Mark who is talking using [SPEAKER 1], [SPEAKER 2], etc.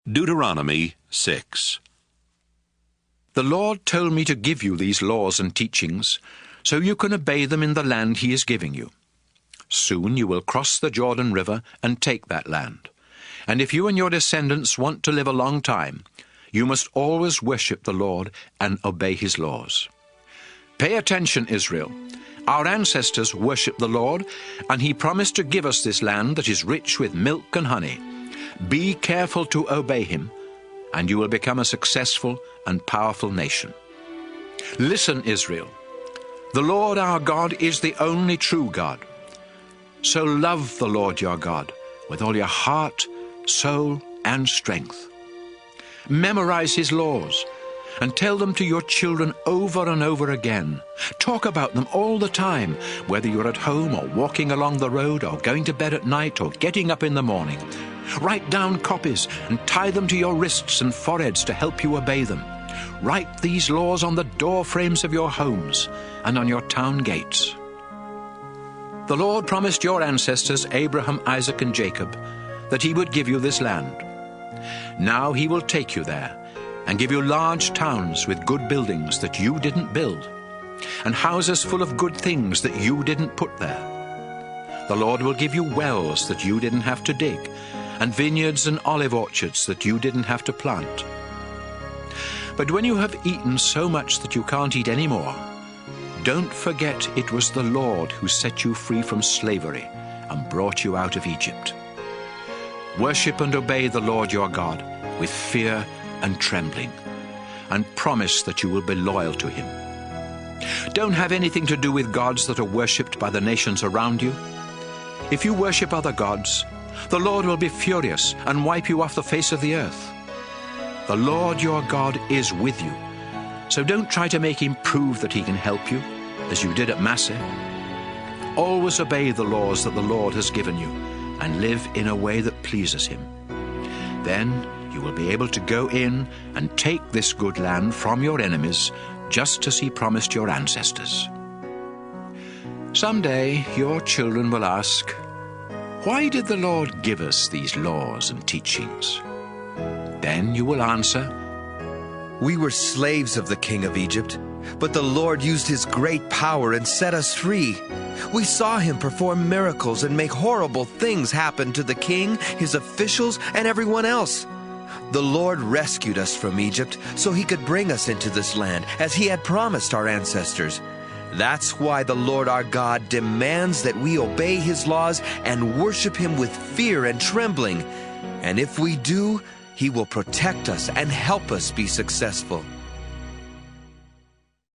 [SPEAKER 1] Deuteronomy 6.
[SPEAKER 2] The Lord told me to give you these laws and teachings, so you can obey them in the land he is giving you. Soon you will cross the Jordan River and take that land. And if you and your descendants want to live a long time, you must always worship the Lord and obey his laws. Pay attention, Israel. Our ancestors worshipped the Lord, and he promised to give us this land that is rich with milk and honey. Be careful to obey him, and you will become a successful and powerful nation. Listen, Israel. The Lord our God is the only true God. So love the Lord your God with all your heart, soul, and strength. Memorize his laws and tell them to your children over and over again. Talk about them all the time, whether you're at home or walking along the road or going to bed at night or getting up in the morning. Write down copies and tie them to your wrists and foreheads to help you obey them. Write these laws on the door frames of your homes and on your town gates. The Lord promised your ancestors, Abraham, Isaac, and Jacob, that he would give you this land. Now he will take you there and give you large towns with good buildings that you didn't build, and houses full of good things that you didn't put there. The Lord will give you wells that you didn't have to dig, and vineyards and olive orchards that you didn't have to plant. But when you have eaten so much that you can't eat any more, don't forget it was the Lord who set you free from slavery and brought you out of Egypt. Worship and obey the Lord your God with fear and trembling, and promise that you will be loyal to him. Don't have anything to do with gods that are worshipped by the nations around you. If you worship other gods, the Lord will be furious and wipe you off the face of the earth. The Lord your God is with you, so don't try to make him prove that he can help you, as you did at Massah. Always obey the laws that the Lord has given you, and live in a way that pleases him. Then you will be able to go in and take this good land from your enemies, just as he promised your ancestors. Someday your children will ask, "Why did the Lord give us these laws and teachings?" Then you will answer,
[SPEAKER 3] "We were slaves of the king of Egypt, but the Lord used his great power and set us free. We saw him perform miracles and make horrible things happen to the king, his officials, and everyone else. The Lord rescued us from Egypt so he could bring us into this land, as he had promised our ancestors. That's why the Lord our God demands that we obey his laws and worship him with fear and trembling. And if we do, he will protect us and help us be successful."